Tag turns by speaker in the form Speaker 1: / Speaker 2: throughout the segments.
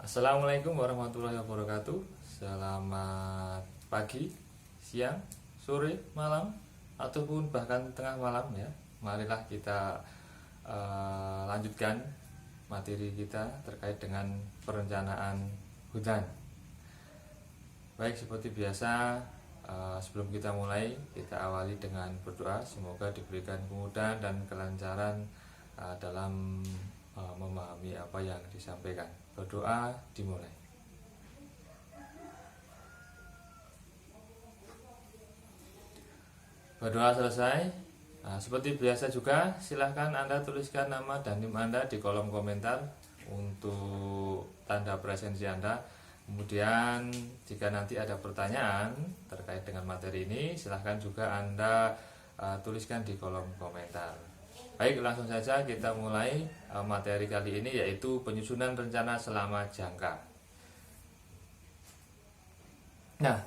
Speaker 1: Assalamualaikum warahmatullahi wabarakatuh. Selamat pagi, siang, sore, malam, ataupun bahkan tengah malam ya. Marilah kita lanjutkan materi kita terkait dengan perencanaan hutan. Baik, seperti biasa, sebelum kita mulai, kita awali dengan berdoa. Semoga diberikan kemudahan dan kelancaran dalam memahami apa yang disampaikan. Berdoa dimulai. Berdoa selesai. Seperti biasa juga, silahkan Anda tuliskan nama dan NIM Anda di kolom komentar untuk tanda presensi Anda. Kemudian jika nanti ada pertanyaan terkait dengan materi ini, silahkan juga Anda tuliskan di kolom komentar. Baik, langsung saja kita mulai materi kali ini, yaitu penyusunan rencana selama jangka. Nah,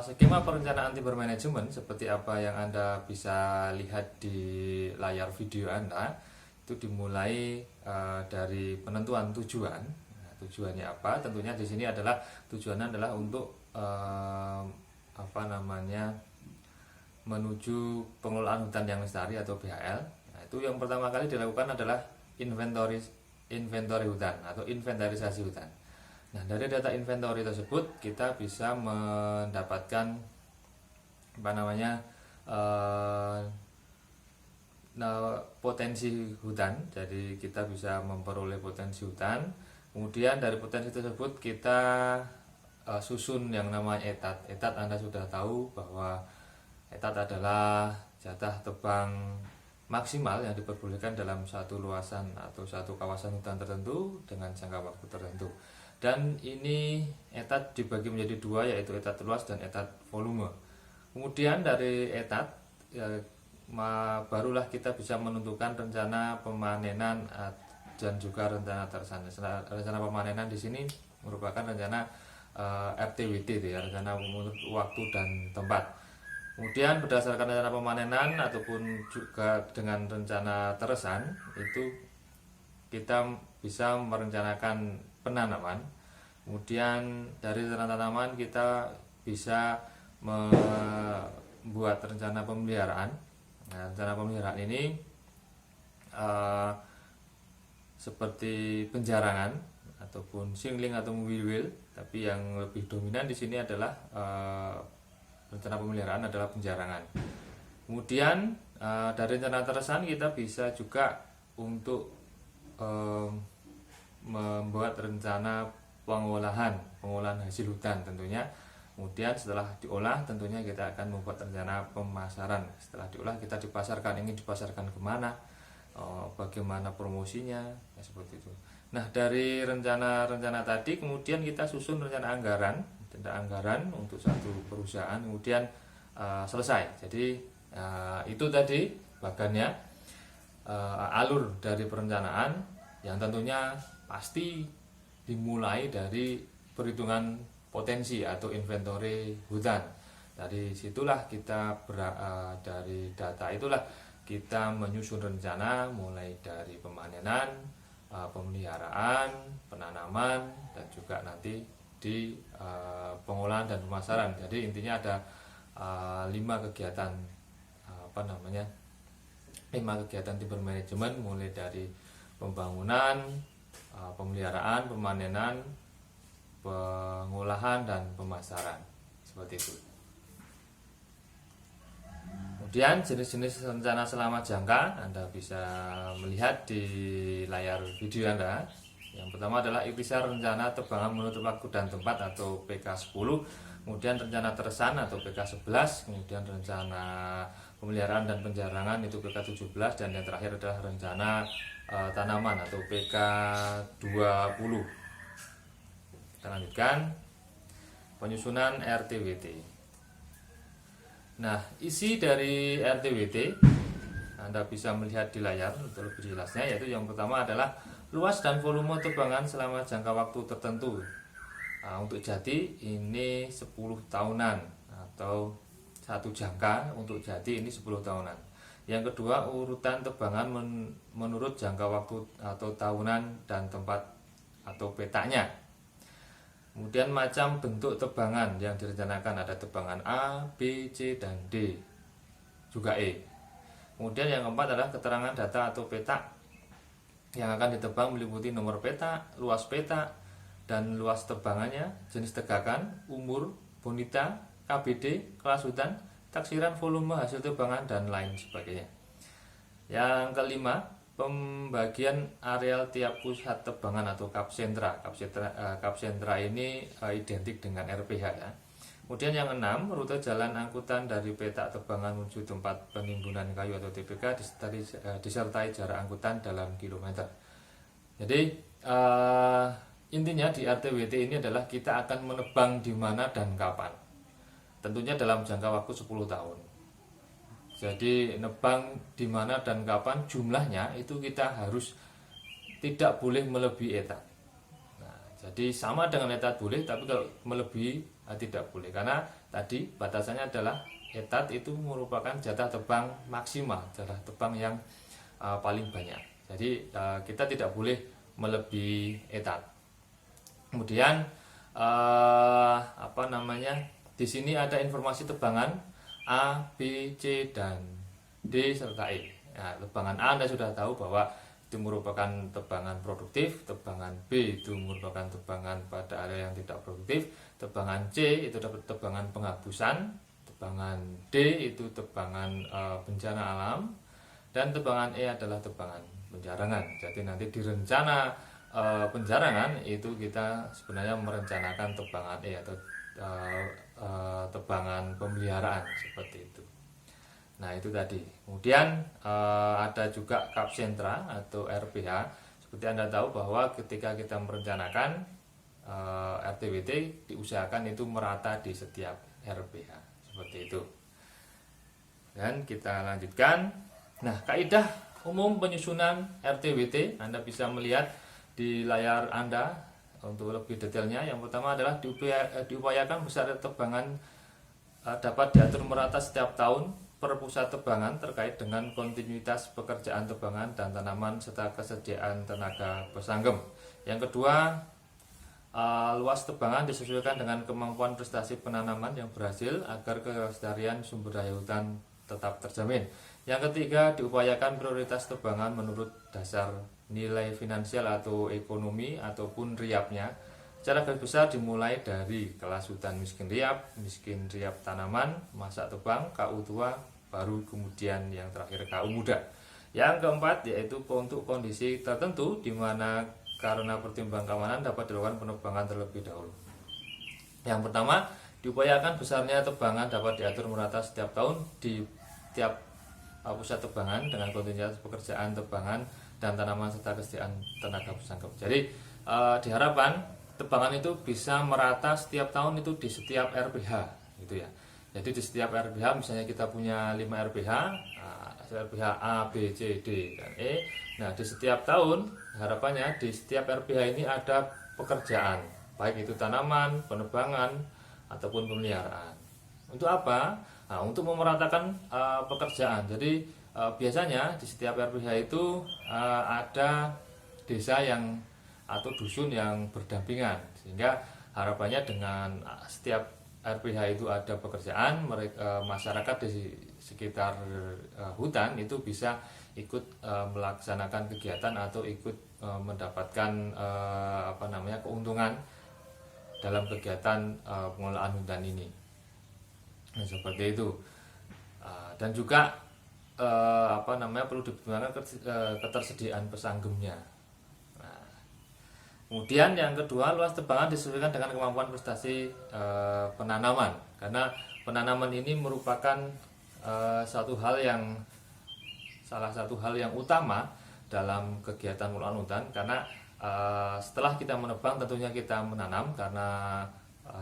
Speaker 1: skema perencanaan timber management seperti apa yang Anda bisa lihat di layar video Anda itu dimulai dari penentuan tujuan. Nah, tujuannya apa? Tentunya di sini adalah tujuannya adalah untuk menuju pengelolaan hutan yang lestari atau BHL. Itu yang pertama kali dilakukan adalah inventory hutan atau inventarisasi hutan. Nah, dari data inventory tersebut kita bisa mendapatkan potensi hutan. Jadi kita bisa memperoleh potensi hutan. Kemudian dari potensi tersebut kita susun yang namanya etat. Etat Anda sudah tahu bahwa etat adalah jatah tebang maksimal yang diperbolehkan dalam satu luasan atau satu kawasan hutan tertentu dengan jangka waktu tertentu. Dan ini etat dibagi menjadi dua, yaitu etat luas dan etat volume. Kemudian dari etat barulah kita bisa menentukan rencana pemanenan dan juga rencana tersan. Rencana pemanenan di sini merupakan rencana RTWT, ya, rencana menurut waktu dan tempat. Kemudian berdasarkan rencana pemanenan ataupun juga dengan rencana teresan, itu kita bisa merencanakan penanaman. Kemudian dari rencana tanaman kita bisa membuat rencana pemeliharaan. Nah, rencana pemeliharaan ini seperti penjarangan ataupun shingling atau will, tapi yang lebih dominan di sini adalah rencana pemeliharaan adalah penjarangan. Kemudian dari rencana teresan kita bisa juga untuk membuat rencana pengolahan hasil hutan tentunya. Kemudian setelah diolah tentunya kita akan membuat rencana pemasaran. Setelah diolah kita dipasarkan, ingin dipasarkan kemana, bagaimana promosinya, ya seperti itu. Nah, dari rencana tadi kemudian kita susun rencana anggaran untuk satu perusahaan, kemudian selesai. Jadi itu tadi bagannya, alur dari perencanaan yang tentunya pasti dimulai dari perhitungan potensi atau inventory hutan. Dari situlah kita dari data itulah kita menyusun rencana mulai dari pemanenan, pemeliharaan, penanaman, dan juga nanti di pengolahan dan pemasaran. Jadi intinya ada 5 kegiatan timber management, mulai dari pembangunan, pemeliharaan, pemanenan, pengolahan, dan pemasaran, seperti itu. Kemudian jenis-jenis rencana selama jangka Anda bisa melihat di layar video Anda. Yang pertama adalah ikhtisar rencana tebangan menurut waktu dan tempat atau PK10, kemudian rencana teresan atau PK11, kemudian rencana pemeliharaan dan penjarangan itu PK17, dan yang terakhir adalah rencana tanaman atau PK20. Kita lanjutkan penyusunan RTWT. Nah, isi dari RTWT Anda bisa melihat di layar untuk lebih jelasnya, yaitu yang pertama adalah luas dan volume tebangan selama jangka waktu tertentu. Untuk jati ini 10 tahunan atau satu jangka untuk jati ini 10 tahunan. Yang kedua, urutan tebangan menurut jangka waktu atau tahunan dan tempat atau petanya. Kemudian macam bentuk tebangan yang direncanakan, ada tebangan A, B, C, dan D, juga E. Kemudian yang keempat adalah keterangan data atau peta yang akan ditebang meliputi nomor peta, luas peta, dan luas tebangannya, jenis tegakan, umur, bonita, KBD, kelas hutan, taksiran volume hasil tebangan, dan lain sebagainya. Yang kelima, pembagian areal tiap pusat tebangan atau kapsentra. Kapsentra ini identik dengan RPH ya. Kemudian yang enam, rute jalan angkutan dari peta tebangan menuju tempat penimbunan kayu atau TPK disertai jarak angkutan dalam kilometer. Jadi intinya di RTWT ini adalah kita akan menebang di mana dan kapan. Tentunya dalam jangka waktu 10 tahun. Jadi nebang di mana dan kapan, jumlahnya itu kita harus tidak boleh melebihi etat. Nah, jadi sama dengan etat boleh, tapi kalau melebihi tidak boleh, karena tadi batasannya adalah etat itu merupakan jatah tebang maksimal, jatah tebang yang paling banyak. Jadi kita tidak boleh melebihi etat. Kemudian di sini ada informasi tebangan A, B, C, dan D serta E. Nah, tebangan A Anda sudah tahu bahwa itu merupakan tebangan produktif, tebangan B itu merupakan tebangan pada area yang tidak produktif, tebangan C itu dapat tebangan penghapusan, tebangan D itu tebangan bencana alam, dan tebangan E adalah tebangan penjarangan. Jadi nanti di rencana penjarangan itu kita sebenarnya merencanakan tebangan E atau tebangan pemeliharaan seperti itu. Nah itu tadi. Kemudian ada juga kapsentra atau RPH. Seperti Anda tahu bahwa ketika kita merencanakan RTWT diusahakan itu merata di setiap RPH seperti itu. Dan kita lanjutkan. Nah kaidah umum penyusunan RTWT Anda bisa melihat di layar Anda untuk lebih detailnya. Yang pertama adalah diupayakan besar tebangan dapat diatur merata setiap tahun per pusat tebangan terkait dengan kontinuitas pekerjaan tebangan dan tanaman serta kesediaan tenaga pesanggem. Yang kedua, luas tebangan disesuaikan dengan kemampuan prestasi penanaman yang berhasil agar kelestarian sumber daya hutan tetap terjamin. Yang ketiga, diupayakan prioritas tebangan menurut dasar nilai finansial atau ekonomi ataupun riapnya. Secara garis besar dimulai dari kelas hutan miskin riap tanaman, masa tebang, KU tua, baru kemudian yang terakhir KU muda. Yang keempat yaitu untuk kondisi tertentu di mana karena pertimbangan keamanan dapat dilakukan penebangan terlebih dahulu. Yang pertama, diupayakan besarnya tebangan dapat diatur merata setiap tahun di tiap pusat tebangan dengan kontinuitas pekerjaan tebangan dan tanaman serta kesediaan tenaga pesanggem. Jadi diharapkan tebangan itu bisa merata setiap tahun itu di setiap RPH gitu ya. Jadi di setiap RPH misalnya kita punya 5 RPH, RPH A, B, C, D, dan E. Nah, di setiap tahun harapannya di setiap RPH ini ada pekerjaan, baik itu tanaman, penebangan ataupun pemeliharaan. Untuk apa? Nah, untuk memeratakan pekerjaan. Jadi biasanya di setiap RPH itu ada desa yang atau dusun yang berdampingan, sehingga harapannya dengan setiap RPH itu ada pekerjaan, masyarakat di sekitar hutan itu bisa ikut melaksanakan kegiatan atau ikut mendapatkan keuntungan dalam kegiatan pengelolaan hutan ini. Nah, seperti itu. Dan juga perlu dipertimbangkan ketersediaan pesanggemnya. Kemudian yang kedua, luas tebangan disesuaikan dengan kemampuan prestasi penanaman, karena penanaman ini merupakan salah satu hal yang utama dalam kegiatan pengelolaan hutan, karena setelah kita menebang tentunya kita menanam, karena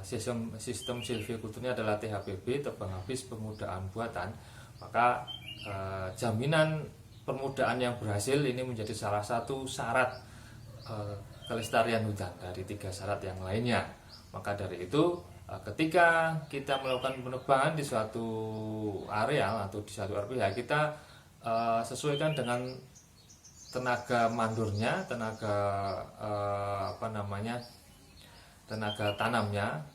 Speaker 1: sistem silvikulturnya adalah THPB, tebang habis pemudaan buatan, maka jaminan permudaan yang berhasil ini menjadi salah satu syarat kelestarian hutan dari 3 syarat yang lainnya. Maka dari itu ketika kita melakukan penebangan di suatu areal atau di suatu RPH, kita sesuaikan dengan tenaga mandurnya, tenaga tenaga tanamnya.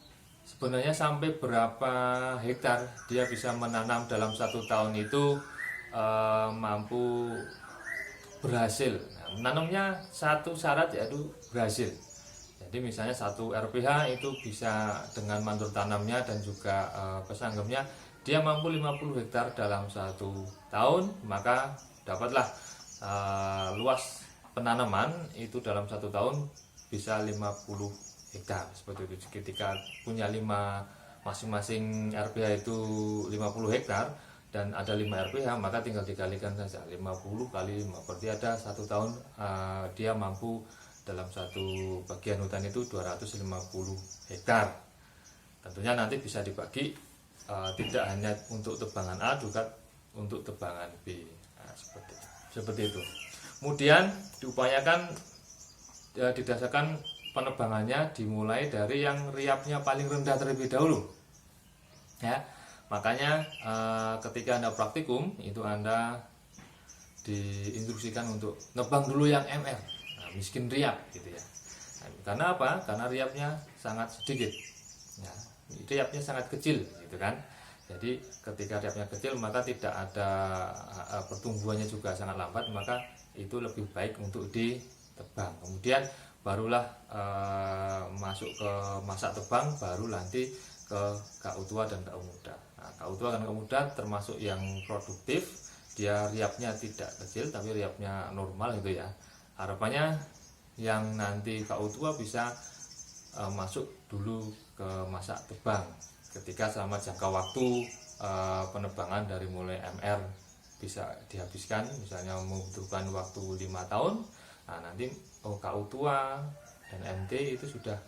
Speaker 1: Sebenarnya sampai berapa hektar dia bisa menanam dalam 1 tahun itu mampu berhasil. Nah, menanamnya satu syarat yaitu berhasil. Jadi misalnya 1 RPH itu bisa dengan mandur tanamnya dan juga pesanggemnya dia mampu 50 hektar dalam 1 tahun, maka dapatlah luas penanaman itu dalam 1 tahun bisa 50 hektar seperti itu. Ketika punya 5 masing-masing RPH itu 50 hektar dan ada 5 RPH, maka tinggal dikalikan saja 50 kali 5, berarti ada 1 tahun dia mampu dalam satu bagian hutan itu 250 hektar. Tentunya nanti bisa dibagi tidak hanya untuk tebangan A juga untuk tebangan B. Nah, seperti itu. Kemudian diupayakan didasarkan penebangannya dimulai dari yang riapnya paling rendah terlebih dahulu. Ya, makanya ketika Anda praktikum itu Anda diinstruksikan untuk nebang dulu yang MR, miskin riap gitu ya. Nah, karena apa? Karena riapnya sangat sedikit. Ya, riapnya sangat kecil gitu kan. Jadi ketika riapnya kecil maka tidak ada pertumbuhannya juga sangat lambat, maka itu lebih baik untuk ditebang. Kemudian barulah masuk ke masa tebang, baru nanti ke KU tua dan KU muda. Nah, KU tua dan KU muda termasuk yang produktif, dia riapnya tidak kecil tapi riapnya normal gitu ya. Harapannya yang nanti KU tua bisa masuk dulu ke masa tebang ketika selama jangka waktu penebangan dari mulai MR bisa dihabiskan, misalnya membutuhkan waktu 5 tahun. Nah, nanti KU tua dan MT itu sudah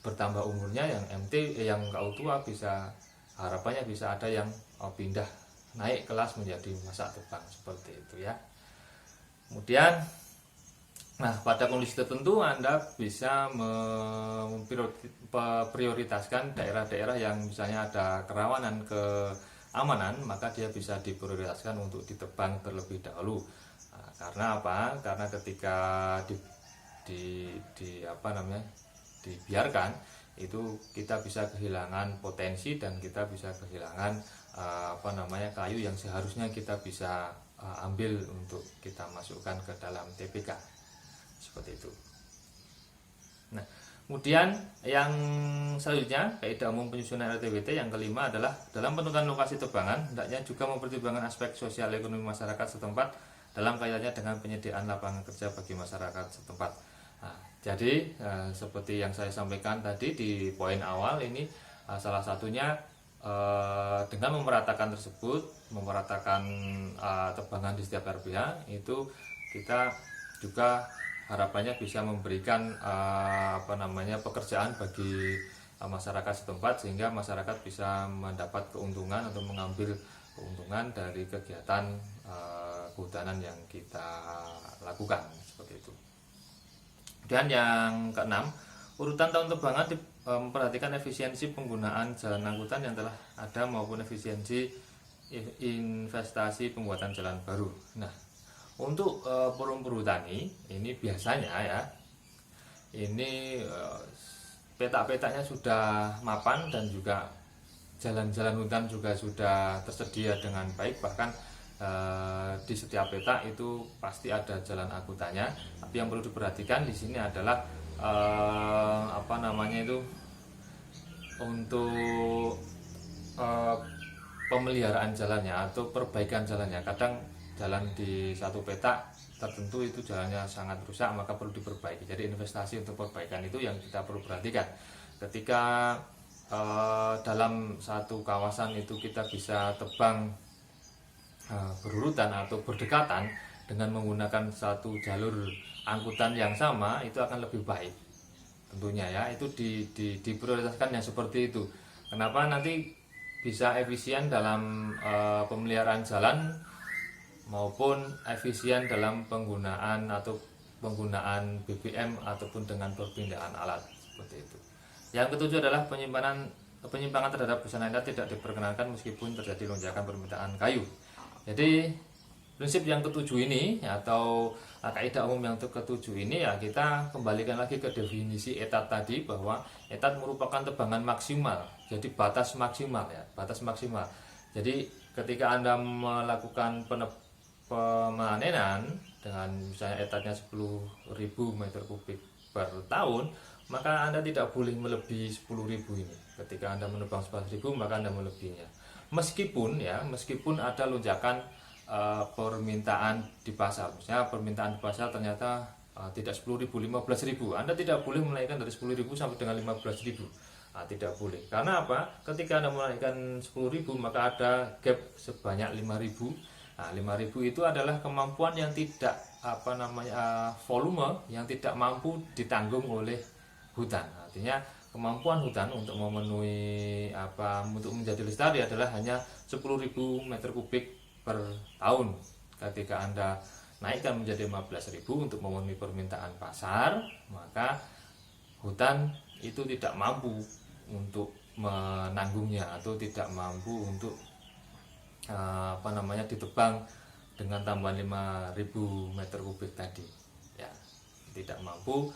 Speaker 1: bertambah umurnya, yang MT yang KU tua bisa harapannya bisa ada yang pindah naik kelas menjadi masa tebang seperti itu ya. Kemudian pada kondisi tertentu Anda bisa memprioritaskan daerah-daerah yang misalnya ada kerawanan keamanan, maka dia bisa diprioritaskan untuk ditebang terlebih dahulu. Nah, karena apa? Karena ketika dibiarkan itu kita bisa kehilangan potensi dan kita bisa kehilangan kayu yang seharusnya kita bisa ambil untuk kita masukkan ke dalam TPK seperti itu. Nah, kemudian yang selanjutnya kaidah umum penyusunan RTWT yang kelima adalah dalam penentuan lokasi tebangan hendaknya juga mempertimbangkan aspek sosial ekonomi masyarakat setempat dalam kaitannya dengan penyediaan lapangan kerja bagi masyarakat setempat. Nah, jadi seperti yang saya sampaikan tadi di poin awal ini, salah satunya dengan memeratakan tebangan di setiap RPH itu kita juga harapannya bisa memberikan pekerjaan bagi masyarakat setempat sehingga masyarakat bisa mendapat keuntungan atau mengambil keuntungan dari kegiatan kehutanan yang kita lakukan seperti itu. Dan yang keenam, urutan tahun tebangan memperhatikan efisiensi penggunaan jalan angkutan yang telah ada maupun efisiensi investasi pembuatan jalan baru. Nah, untuk perum perhutani ini biasanya ya, ini petak-petaknya sudah mapan dan juga jalan-jalan hutan juga sudah tersedia dengan baik, bahkan di setiap petak itu pasti ada jalan angkutannya. Tapi yang perlu diperhatikan di sini adalah untuk pemeliharaan jalannya atau perbaikan jalannya. Kadang jalan di satu petak tertentu itu jalannya sangat rusak, maka perlu diperbaiki. Jadi investasi untuk perbaikan itu yang kita perlu perhatikan. Ketika dalam satu kawasan itu kita bisa tebang berurutan atau berdekatan dengan menggunakan satu jalur angkutan yang sama, itu akan lebih baik tentunya ya. Itu diprioritaskan yang seperti itu. Kenapa? Nanti bisa efisien dalam pemeliharaan jalan maupun efisien dalam penggunaan BBM ataupun dengan perpindahan alat seperti itu. Yang ketujuh adalah penyimpangan terhadap busana adat tidak diperkenankan meskipun terjadi lonjakan permintaan kayu. Jadi prinsip yang ketujuh ini atau kaidah umum yang ketujuh ini ya kita kembalikan lagi ke definisi etat tadi, bahwa etat merupakan tebangan maksimal. Jadi batas maksimal ya, batas maksimal. Jadi ketika Anda melakukan pemanenan dengan misalnya etatnya 10.000 meter kubik per tahun, maka Anda tidak boleh melebihi 10.000 ini. Ketika Anda menebang 11.000 maka Anda melebihinya. Meskipun ada lonjakan permintaan di pasar. Misalnya permintaan di pasar ternyata tidak 10.000, 15.000. Anda tidak boleh menaikkan dari 10.000 sampai dengan 15.000. Tidak boleh. Karena apa? Ketika Anda menaikkan 10.000 maka ada gap sebanyak 5.000. 5.000 itu adalah kemampuan yang tidak volume yang tidak mampu ditanggung oleh hutan. Artinya kemampuan hutan untuk memenuhi untuk menjadi lestari adalah hanya 10.000 meter kubik per tahun. Ketika Anda naikkan menjadi 15.000 untuk memenuhi permintaan pasar, maka hutan itu tidak mampu untuk menanggungnya atau tidak mampu untuk ditebang dengan tambahan 5.000 meter kubik tadi. Ya, tidak mampu.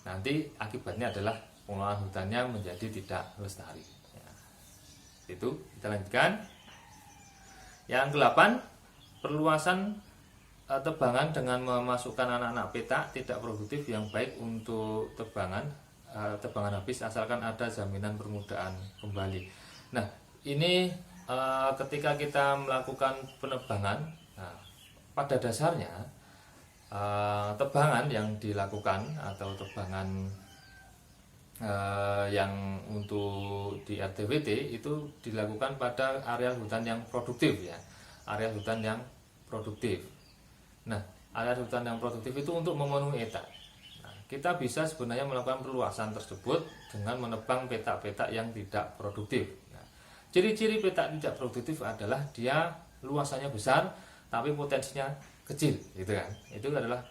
Speaker 1: Nanti akibatnya adalah pengelolaan hutannya menjadi tidak lestari. Ya. Itu kita lanjutkan. Yang ke-8, perluasan tebangan dengan memasukkan anak-anak petak tidak produktif yang baik untuk tebangan habis asalkan ada jaminan permudahan kembali. Nah, ini ketika kita melakukan penebangan, pada dasarnya tebangan yang dilakukan atau tebangan yang untuk di RTWT itu dilakukan pada area hutan yang produktif ya, area hutan yang produktif. Nah, area hutan yang produktif itu untuk memenuhi etat. Nah, kita bisa sebenarnya melakukan perluasan tersebut dengan menebang petak-petak yang tidak produktif. Nah, ciri-ciri petak tidak produktif adalah dia luasannya besar tapi potensinya kecil, gitu kan? Itu adalah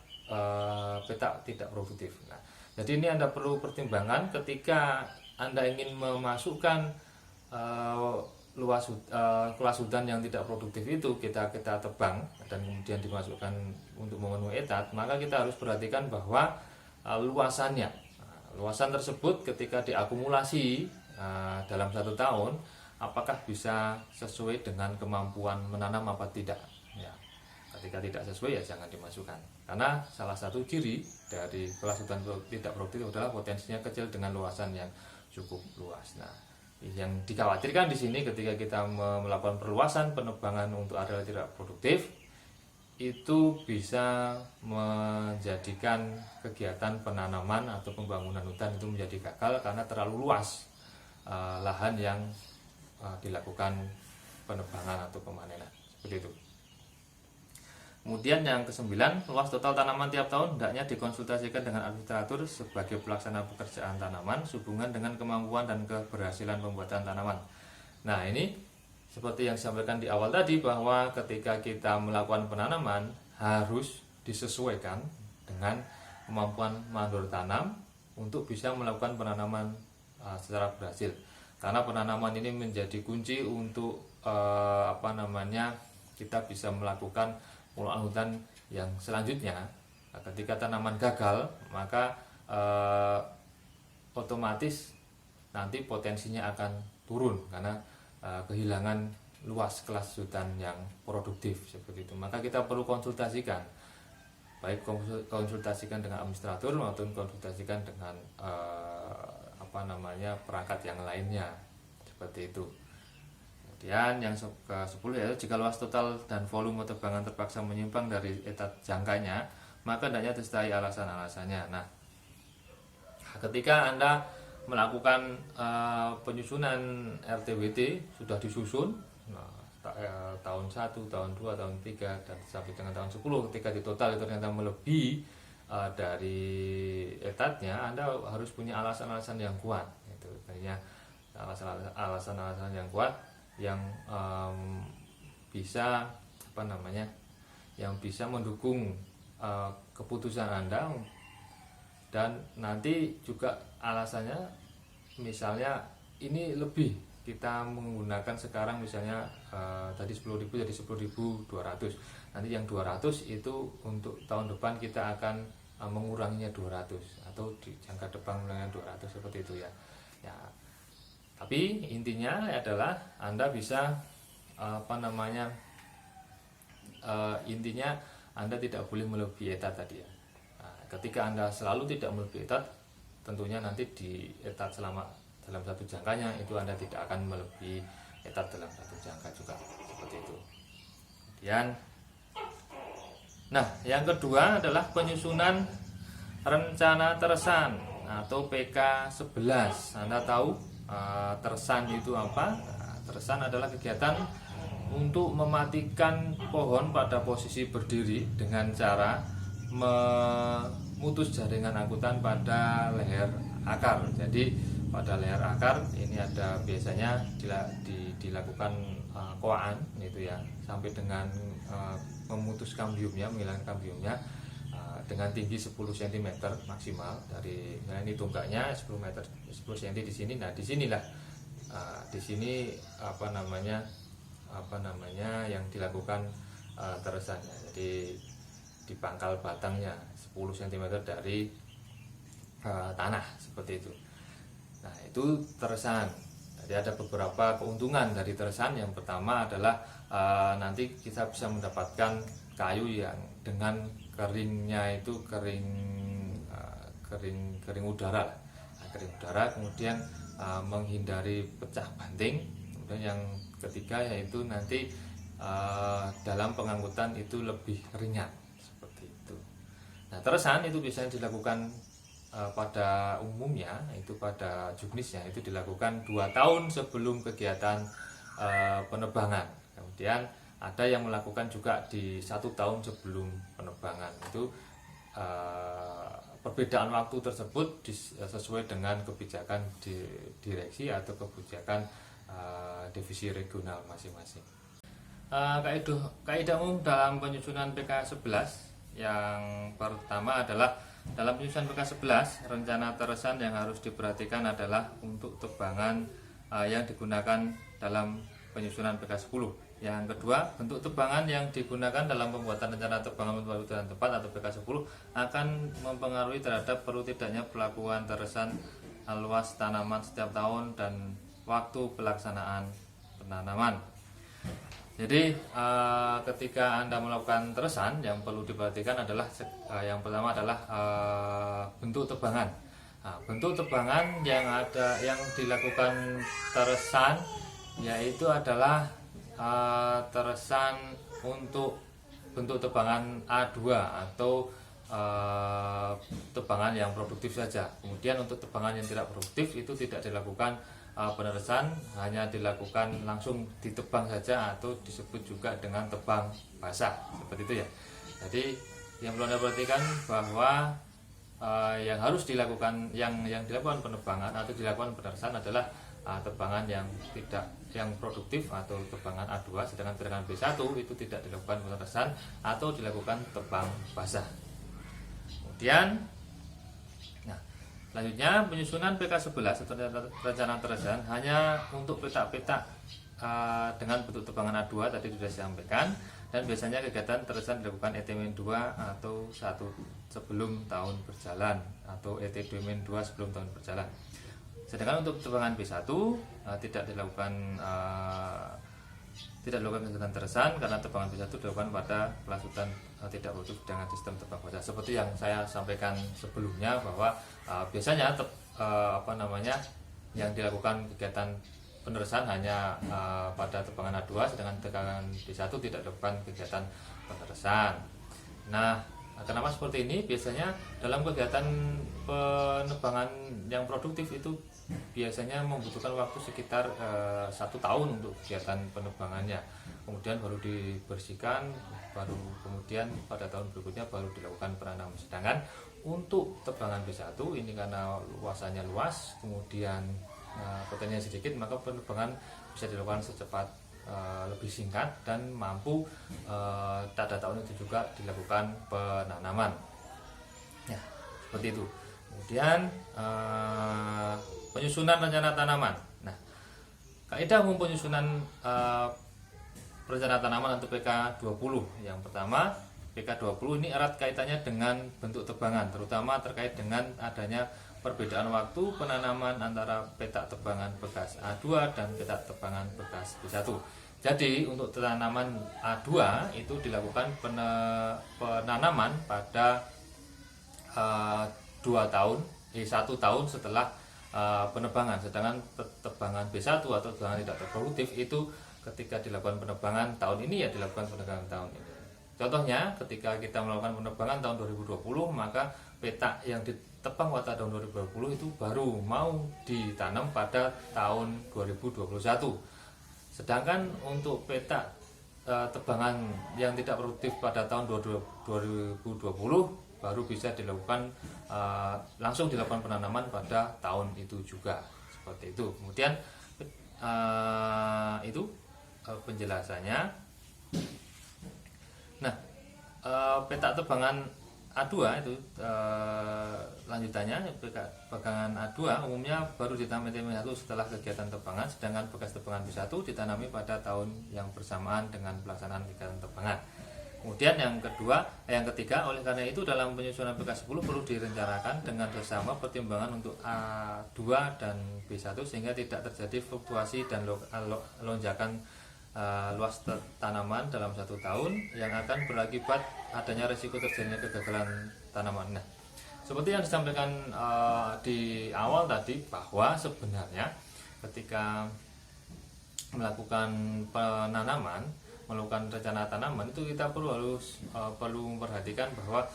Speaker 1: petak tidak produktif. Nah, jadi ini Anda perlu pertimbangan ketika Anda ingin memasukkan kelas hutan yang tidak produktif itu kita tebang dan kemudian dimasukkan untuk memenuhi etat, maka kita harus perhatikan bahwa luasannya, luasan tersebut ketika diakumulasi dalam 1 tahun, apakah bisa sesuai dengan kemampuan menanam apa tidak. Ya, ketika tidak sesuai ya jangan dimasukkan. Karena salah satu ciri dari kelas hutan tidak produktif adalah potensinya kecil dengan luasan yang cukup luas. Nah, yang dikhawatirkan di sini ketika kita melakukan perluasan penebangan untuk area tidak produktif, itu bisa menjadikan kegiatan penanaman atau pembangunan hutan itu menjadi gagal karena terlalu luas lahan yang dilakukan penebangan atau pemanenan. Seperti itu. Kemudian yang ke-9, luas total tanaman tiap tahun hendaknya dikonsultasikan dengan administrator sebagai pelaksana pekerjaan tanaman sehubungan dengan kemampuan dan keberhasilan pembuatan tanaman. Nah, ini seperti yang disampaikan di awal tadi, bahwa ketika kita melakukan penanaman harus disesuaikan dengan kemampuan mandor tanam untuk bisa melakukan penanaman secara berhasil. Karena penanaman ini menjadi kunci untuk kita bisa melakukan pengelolaan hutan yang selanjutnya. Ketika tanaman gagal, maka otomatis nanti potensinya akan turun karena kehilangan luas kelas hutan yang produktif seperti itu. Maka kita perlu konsultasikan, baik konsultasikan dengan administrator maupun konsultasikan dengan perangkat yang lainnya seperti itu. Kemudian yang ke-10 yaitu jika luas total dan volume tebangan terpaksa menyimpang dari etat jangkanya, maka hendaknya disertai alasan-alasannya. Nah, ketika Anda melakukan penyusunan RTWT sudah disusun tahun 1, tahun 2, tahun 3 dan sampai dengan tahun 10, ketika di total itu ternyata melebihi dari etatnya, Anda harus punya alasan-alasan yang kuat. Itu artinya alasan-alasan yang kuat yang bisa yang bisa mendukung keputusan Anda. Dan nanti juga alasannya, misalnya ini lebih kita menggunakan sekarang misalnya tadi 10.000 jadi 10.200. Nanti yang 200 itu untuk tahun depan kita akan menguranginya 200 atau di jangka depan menguranginya 200 seperti itu ya. Ya. Tapi intinya adalah Anda bisa intinya Anda tidak boleh melebihi etat tadi ya. Nah, ketika Anda selalu tidak melebihi etat, tentunya nanti di etat dalam satu jangkanya itu Anda tidak akan melebihi etat dalam satu jangka juga seperti itu. Kemudian, nah yang kedua adalah penyusunan rencana tersan atau PK11. Anda tahu tersan itu apa? Nah, tersan adalah kegiatan untuk mematikan pohon pada posisi berdiri dengan cara memutus jaringan angkutan pada leher akar. Jadi pada leher akar ini ada biasanya dilakukan koaan itu ya, sampai dengan memutus kambiumnya, menghilangkan kambiumnya dengan tinggi 10 cm maksimal dari ini tunggaknya 10 cm di sini. Nah, disinilah di sini yang dilakukan teresannya. Jadi di pangkal batangnya 10 cm dari tanah seperti itu. Nah, itu teresan. Jadi ada beberapa keuntungan dari teresan. Yang pertama adalah nanti kita bisa mendapatkan kayu yang dengan keringnya itu kering udara. Nah, kering udara, kemudian menghindari pecah banting. Kemudian yang ketiga yaitu nanti dalam pengangkutan itu lebih ringan seperti itu. Nah, teresan itu biasanya dilakukan pada umumnya itu pada juknisnya itu dilakukan 2 tahun sebelum kegiatan penebangan. Kemudian ada yang melakukan juga di 1 tahun sebelum penebangan. Itu perbedaan waktu tersebut sesuai dengan kebijakan direksi atau kebijakan divisi regional masing-masing. Kaidah umum dalam penyusunan PK11 yang pertama adalah dalam penyusunan PK11 rencana teresan yang harus diperhatikan adalah untuk tebangan yang digunakan dalam penyusunan PK10. Yang kedua, bentuk tebangan yang digunakan dalam pembuatan rencana tebangan pembuatan tempat atau PK10 akan mempengaruhi terhadap perlu tidaknya pelakuan teresan luas tanaman setiap tahun dan waktu pelaksanaan penanaman. Jadi ketika Anda melakukan teresan, yang perlu diperhatikan adalah yang pertama adalah bentuk tebangan. Nah, bentuk tebangan yang dilakukan teresan yaitu adalah teresan untuk bentuk tebangan A2 atau tebangan yang produktif saja. Kemudian untuk tebangan yang tidak produktif itu tidak dilakukan peneresan, hanya dilakukan langsung ditebang saja atau disebut juga dengan tebang basah seperti itu ya. Jadi yang perlu Anda perhatikan bahwa yang harus dilakukan yang dilakukan penebangan atau dilakukan peneresan adalah tebangan yang produktif atau tebangan A2, sedangkan tebangan B1 itu tidak dilakukan peneresan atau dilakukan tebang basah. Kemudian selanjutnya penyusunan PK11 atau rencana teresan hanya untuk petak-petak dengan bentuk tebangan A2 tadi sudah disampaikan, dan biasanya kegiatan teresan dilakukan ET-2 atau 1 sebelum tahun berjalan atau ET-2 sebelum tahun berjalan. Sedangkan untuk tebangan B1 tidak dilakukan kegiatan teresan karena tebangan B1 dilakukan pada pelasutan tidak produktif dengan sistem tebang basah. Seperti yang saya sampaikan sebelumnya bahwa biasanya yang dilakukan kegiatan peneresan hanya pada tebangan A2, sedangkan tebangan B1 tidak dilakukan kegiatan peneresan. Nah, kenapa seperti ini? Biasanya dalam kegiatan penebangan yang produktif itu biasanya membutuhkan waktu sekitar 1 tahun untuk kegiatan penebangannya, kemudian baru dibersihkan, baru kemudian pada tahun berikutnya baru dilakukan penanaman. Sedangkan untuk tebangan B1 ini karena luasannya luas, kemudian pertanian sedikit, maka penebangan bisa dilakukan secepat lebih singkat dan mampu pada tahun itu juga dilakukan penanaman. Ya, seperti itu. Kemudian penyusunan rencana tanaman. Nah, Kaidah umum penyusunan perencanaan tanaman untuk PK20. Yang pertama, PK20 ini erat kaitannya dengan bentuk tebangan, terutama terkait dengan adanya perbedaan waktu penanaman antara petak tebangan bekas A2 dan petak tebangan bekas B1. Jadi untuk tanaman A2 itu dilakukan penanaman pada 1 tahun setelah penebangan, sedangkan tebangan B1 atau tebangan tidak terproduktif itu ketika dilakukan penebangan tahun ini ya dilakukan penebangan tahun ini. Contohnya ketika kita melakukan penebangan tahun 2020, maka petak yang ditebang pada tahun 2020 itu baru mau ditanam pada tahun 2021. Sedangkan untuk petak tebangan yang tidak produktif pada tahun 2020 baru bisa dilakukan langsung dilakukan penanaman pada tahun itu juga, seperti itu. Kemudian itu penjelasannya. Nah, petak tebangan A2 itu lanjutannya, tebangan A2 umumnya baru ditanam TM1 setelah kegiatan tebangan, sedangkan bekas tebangan B1 ditanami pada tahun yang bersamaan dengan pelaksanaan kegiatan tebangan. Kemudian yang ketiga, oleh karena itu dalam penyusunan PK10 perlu direncanakan dengan sesama pertimbangan untuk A2 dan B1 sehingga tidak terjadi fluktuasi dan lonjakan luas tanaman dalam 1 tahun yang akan berakibat adanya risiko terjadinya kegagalan tanaman. Nah, seperti yang disampaikan di awal tadi, bahwa sebenarnya ketika melakukan penanaman, melakukan rencana tanaman itu kita perlu memperhatikan bahwa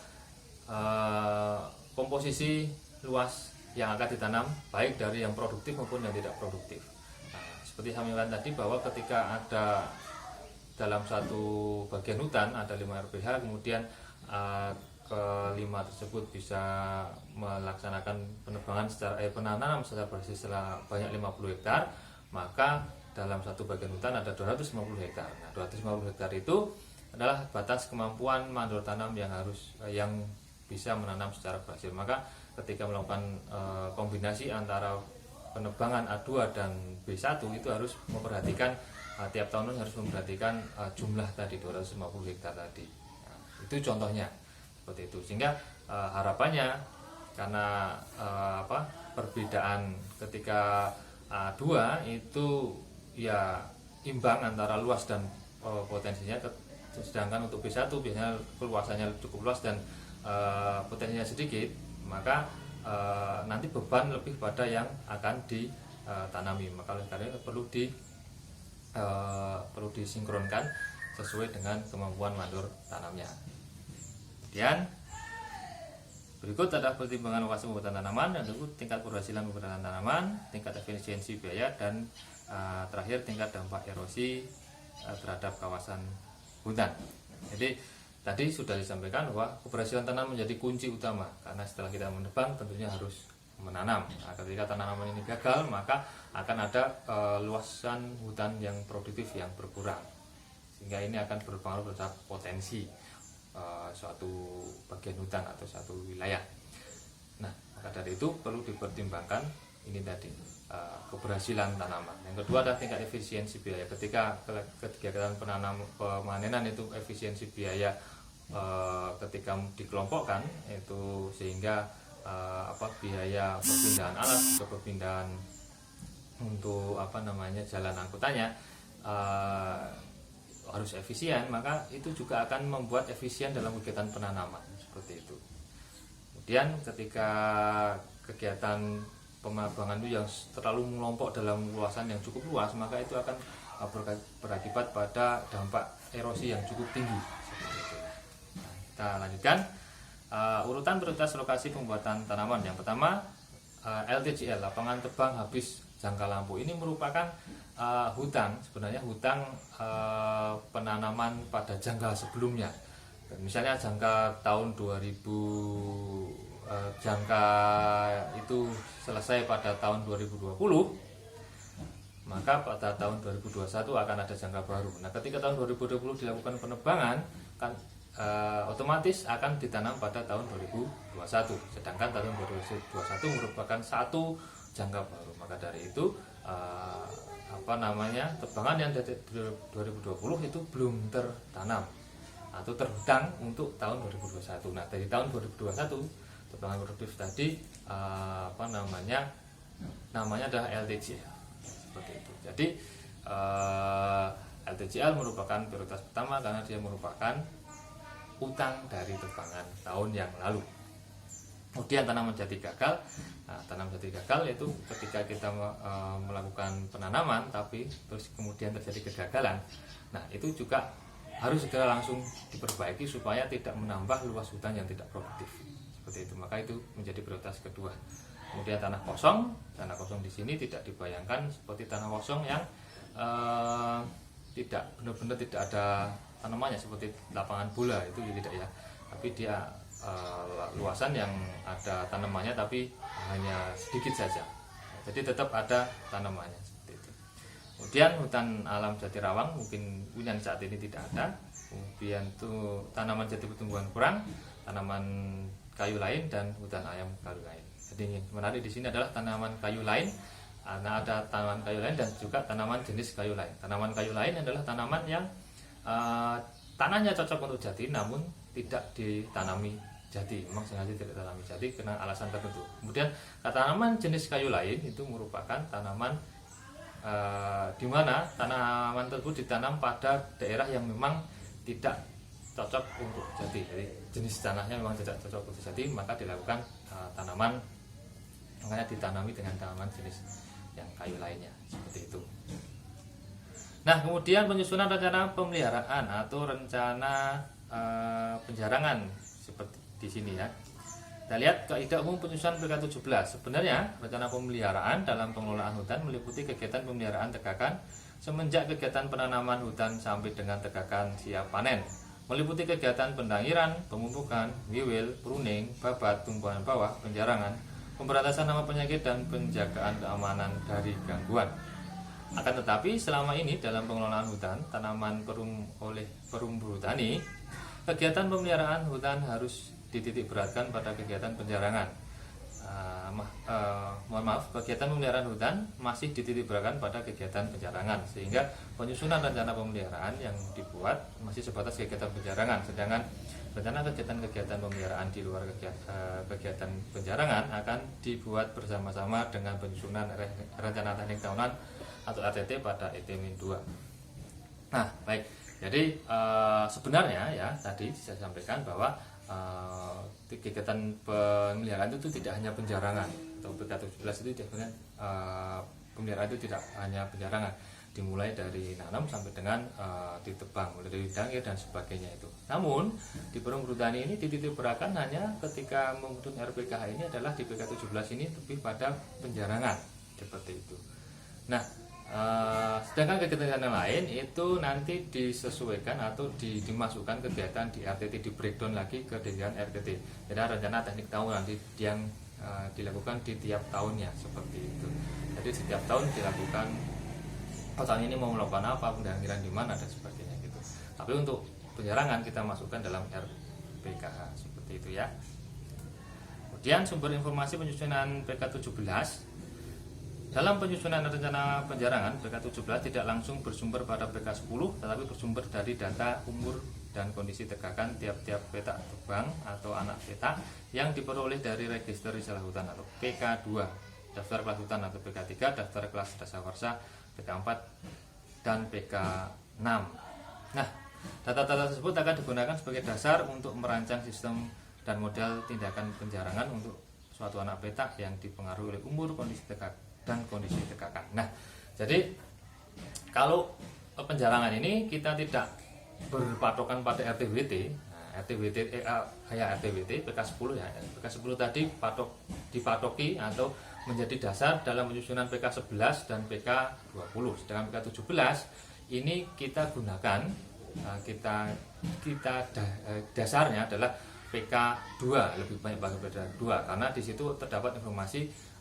Speaker 1: komposisi luas yang akan ditanam baik dari yang produktif maupun yang tidak produktif. Seperti saya sampaikan tadi bahwa ketika ada dalam satu bagian hutan ada 5 RPH, kemudian kelima tersebut bisa melaksanakan penanaman secara berhasil banyak 50 hektar, maka dalam satu bagian hutan ada 250 hektar. Nah, 250 hektar itu adalah batas kemampuan mandor tanam yang bisa menanam secara berhasil. Maka ketika melakukan kombinasi antara penebangan A2 dan B1 itu harus memperhatikan tiap tahun harus memperhatikan jumlah tadi 250 hektar tadi. Nah, itu contohnya seperti itu, sehingga harapannya karena perbedaan ketika A2 itu ya imbang antara luas dan potensinya, sedangkan untuk B1 biasanya keluasannya cukup luas dan potensinya sedikit, maka nanti beban lebih pada yang akan ditanami. Maka oleh karena itu perlu disinkronkan sesuai dengan kemampuan mandor tanamnya. Kemudian berikut adalah pertimbangan lokasi pembuatan tanaman, yaitu tingkat keberhasilan pembuatan tanaman, tingkat efisiensi biaya, dan terakhir tingkat dampak erosi terhadap kawasan hutan. Jadi tadi sudah disampaikan bahwa keberhasilan tanam menjadi kunci utama, karena setelah kita menebang tentunya harus menanam. Nah, ketika tanaman ini gagal, maka akan ada luasan hutan yang produktif yang berkurang, sehingga ini akan berpengaruh terhadap potensi suatu bagian hutan atau suatu wilayah. Nah, maka dari itu perlu dipertimbangkan ini tadi keberhasilan tanaman. Yang kedua adalah tingkat efisiensi biaya. Ketika kegiatan pemanenan itu efisiensi biaya ketika dikelompokkan itu sehingga biaya perpindahan alat atau perpindahan untuk jalan angkutannya harus efisien, maka itu juga akan membuat efisien dalam kegiatan penanaman seperti itu. Kemudian ketika kegiatan penebangan itu yang terlalu melompok dalam luasan yang cukup luas, maka itu akan berakibat pada dampak erosi yang cukup tinggi seperti itu. Nah, kita lanjutkan urutan prioritas lokasi pembuatan tanaman. Yang pertama LTJL, lapangan tebang habis jangka lampu. Ini merupakan hutang, sebenarnya hutang penanaman pada jangka sebelumnya. Misalnya jangka tahun 2000 jangka itu selesai pada tahun 2020, maka pada tahun 2021 akan ada jangka baru. Nah, ketika tahun 2020 dilakukan penebangan, kan otomatis akan ditanam pada tahun 2021, sedangkan tahun 2021 merupakan satu jangka baru. Maka dari itu tebangan yang dari 2020 itu belum tertanam atau terhutang untuk tahun 2021. Nah, dari tahun 2021 tebangan produktif tadi namanya adalah LTJL seperti itu. Jadi LTJL merupakan prioritas pertama karena dia merupakan utang dari tebangan tahun yang lalu. Kemudian tanaman jati gagal. Nah, tanaman jati gagal itu ketika kita melakukan penanaman tapi terus kemudian terjadi kegagalan. Nah, itu juga harus segera langsung diperbaiki supaya tidak menambah luas hutan yang tidak produktif. Seperti itu. Maka itu menjadi prioritas kedua. Kemudian tanah kosong di sini tidak dibayangkan seperti tanah kosong yang tidak benar-benar tidak ada tanamannya seperti lapangan bola, itu tidak ya. Tapi dia luasan yang ada tanamannya tapi hanya sedikit saja. Jadi tetap ada tanamannya seperti itu. Kemudian hutan alam Jatirawang mungkin yang saat ini tidak ada. Kemudian itu tanaman jati pertumbuhan kurang, tanaman kayu lain dan hutan ayam kayu lain. Jadi menarik di sini adalah tanaman kayu lain. Nah, ada tanaman kayu lain dan juga tanaman jenis kayu lain. Tanaman kayu lain adalah tanaman yang tanahnya cocok untuk jati namun tidak ditanami jati, memang sengaja tidak ditanami jati karena alasan tertentu. Kemudian tanaman jenis kayu lain itu merupakan tanaman di mana tanaman tersebut ditanam pada daerah yang memang tidak cocok untuk jati. Jadi jenis tanahnya memang tidak cocok untuk jati, maka dilakukan tanaman makanya ditanami dengan tanaman jenis yang kayu lainnya seperti itu. Nah, kemudian penyusunan rencana pemeliharaan atau rencana penjarangan seperti di sini ya. Kita lihat kaidah umum penyusunan PK17. Sebenarnya rencana pemeliharaan dalam pengelolaan hutan meliputi kegiatan pemeliharaan tegakan semenjak kegiatan penanaman hutan sampai dengan tegakan siap panen. Meliputi kegiatan pendangiran, pemupukan, wiwil, pruning, babat, tumbuhan bawah, penjarangan, pemberantasan hama penyakit dan penjagaan keamanan dari gangguan. Akan tetapi selama ini dalam pengelolaan hutan tanaman oleh perumbul tani, kegiatan pemeliharaan hutan harus dititik beratkan pada kegiatan penjarangan. Kegiatan pemeliharaan hutan masih dititik beratkan pada kegiatan penjarangan, sehingga penyusunan rencana pemeliharaan yang dibuat masih sebatas kegiatan penjarangan, sedangkan rencana kegiatan-kegiatan pemeliharaan di luar kegiatan penjarangan akan dibuat bersama-sama dengan penyusunan rencana teknik tahunan atau RTT pada ET-2. Nah, baik. Jadi sebenarnya ya tadi saya sampaikan bahwa kegiatan pemeliharaan itu tidak hanya penjarangan atau PK17 itu sebenarnya pemeliharaan itu tidak hanya penjarangan, dimulai dari nanam sampai dengan ditebang, mulai dari dangir dan sebagainya itu. Namun di perumbu tani ini dititik beratkan hanya ketika mengutut RPKH ini adalah di PK17 ini lebih pada penjarangan seperti itu. Nah, sedangkan kegiatan yang lain itu nanti disesuaikan atau dimasukkan kegiatan di RTT, di breakdown lagi ke dengan RTT. Jadi rencana teknik tahun nanti yang dilakukan di tiap tahunnya seperti itu. Jadi setiap tahun dilakukan tahun ini mau melakukan apa, pendangiran di mana dan sebagainya gitu. Tapi untuk penjarangan kita masukkan dalam RPKH seperti itu ya. Kemudian sumber informasi penyusunan PK17. Dalam penyusunan rencana penjarangan, PK17 tidak langsung bersumber pada PK10, tetapi bersumber dari data umur dan kondisi tegakan tiap-tiap petak tebang atau anak petak yang diperoleh dari Register Risalah Hutan atau PK2, daftar kelas hutan atau PK3, daftar kelas dasawarsa PK4 dan PK6. Nah, data-data tersebut akan digunakan sebagai dasar untuk merancang sistem dan model tindakan penjarangan untuk suatu anak petak yang dipengaruhi oleh umur, kondisi tegak dan kondisi tegakan. Nah, jadi kalau penjarangan ini kita tidak berpatokan pada RTWT, RTWT PK10 ya. PK10 tadi dipatoki atau menjadi dasar dalam penyusunan PK11 dan PK20. Sedangkan PK17 ini kita gunakan dasarnya adalah PK2, lebih banyak bagi PK2 karena di situ terdapat informasi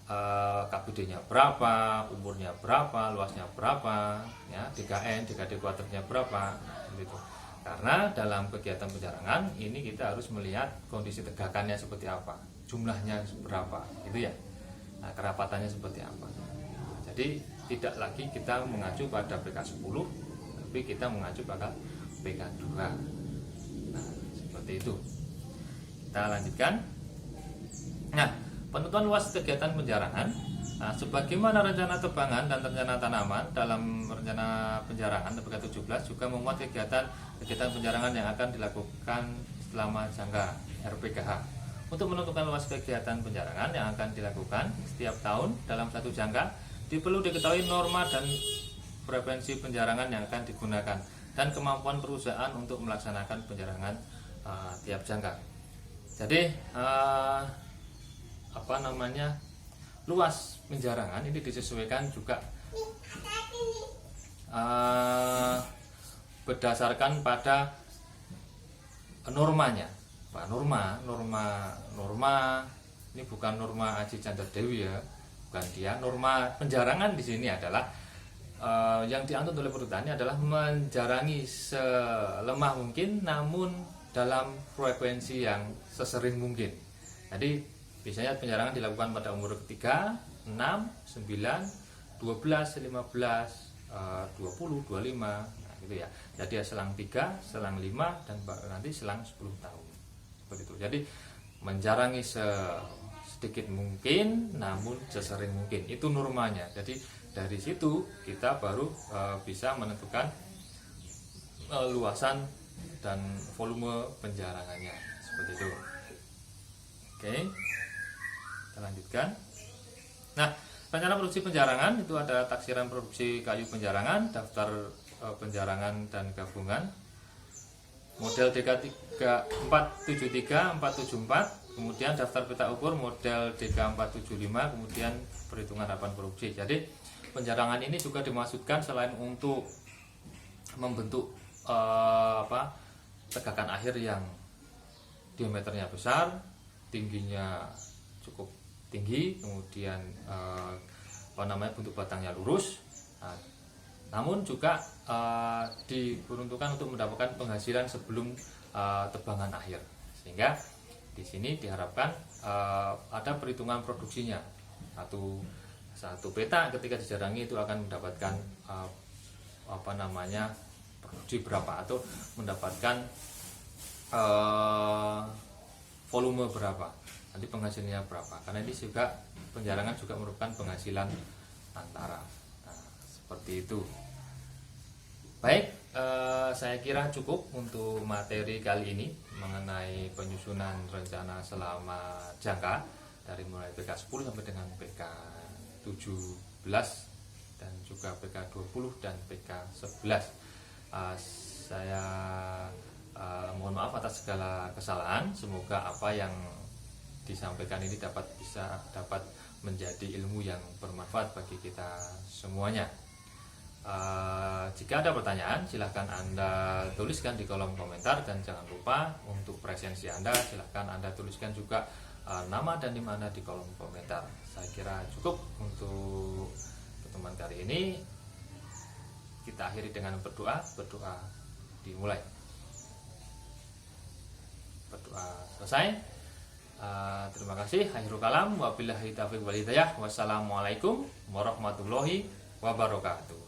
Speaker 1: KBD-nya berapa, umurnya berapa, luasnya berapa, ya, 3N, 3D kuadratnya berapa, gitu. Karena dalam kegiatan penjarangan ini kita harus melihat kondisi tegakannya seperti apa, jumlahnya berapa, gitu ya. Nah, kerapatannya seperti apa. Jadi tidak lagi kita mengacu pada PK 10, tapi kita mengacu pada PK 2. Nah, seperti itu. Kita lanjutkan. Nah, penentuan luas kegiatan penjarangan. Nah, sebagaimana rencana tebangan dan rencana tanaman, dalam rencana penjarangan PK 17 juga memuat kegiatan penjarangan yang akan dilakukan selama jangka RPKH. Untuk menentukan luas kegiatan penjarangan yang akan dilakukan setiap tahun dalam satu jangka, perlu diketahui norma dan frekuensi penjarangan yang akan digunakan dan kemampuan perusahaan untuk melaksanakan penjarangan tiap jangka. Jadi luas penjarangan ini disesuaikan juga berdasarkan pada normanya. Pak, norma ini bukan norma Aji Chandra Dewi ya, bukan dia. Norma penjarangan di sini adalah yang dianut oleh perhutani adalah menjarangi selemah mungkin, namun dalam frekuensi yang sesering mungkin. Jadi biasanya penjarangan dilakukan pada umur ketiga, 6, 9, 12, 15, 20, 25, nah gitu ya. Jadi selang 3, selang 5, dan nanti selang 10 tahun. Seperti itu. Jadi menjarangi sedikit mungkin, namun sesering mungkin. Itu normanya. Jadi dari situ kita baru bisa menentukan luasan dan volume penjarangannya. Seperti itu. Oke. Kita lanjutkan. Nah, rencana produksi penjarangan itu ada taksiran produksi kayu penjarangan, daftar penjarangan dan gabungan, model DK 473, 474, kemudian daftar peta ukur model DK 475, kemudian perhitungan harapan produksi. Jadi penjarangan ini juga dimaksudkan selain untuk membentuk tegakan akhir yang diameternya besar, tingginya cukup tinggi, kemudian bentuk batangnya lurus. Nah, namun juga diperuntukkan untuk mendapatkan penghasilan sebelum tebangan akhir, sehingga di sini diharapkan ada perhitungan produksinya. Satu peta ketika dijarangi itu akan mendapatkan produksi berapa, atau mendapatkan volume berapa, nanti penghasilannya berapa, karena ini juga penjarangan juga merupakan penghasilan antara. Nah, seperti itu. Baik, saya kira cukup untuk materi kali ini mengenai penyusunan rencana selama jangka dari mulai PK 10 sampai dengan PK 17 dan juga PK 20 dan PK 11. Saya mohon maaf atas segala kesalahan. Semoga apa yang disampaikan ini dapat menjadi ilmu yang bermanfaat bagi kita semuanya. Jika ada pertanyaan, silahkan Anda tuliskan di kolom komentar, dan jangan lupa untuk presensi Anda silahkan Anda tuliskan juga nama dan NIM Anda di kolom komentar. Saya kira cukup untuk pertemuan kali ini. Kita akhiri dengan berdoa dimulai. Berdoa selesai. Terima kasih. Akhirul kalam, wabillahi taufiq wal hidayah. Wassalamualaikum warahmatullahi wabarakatuh.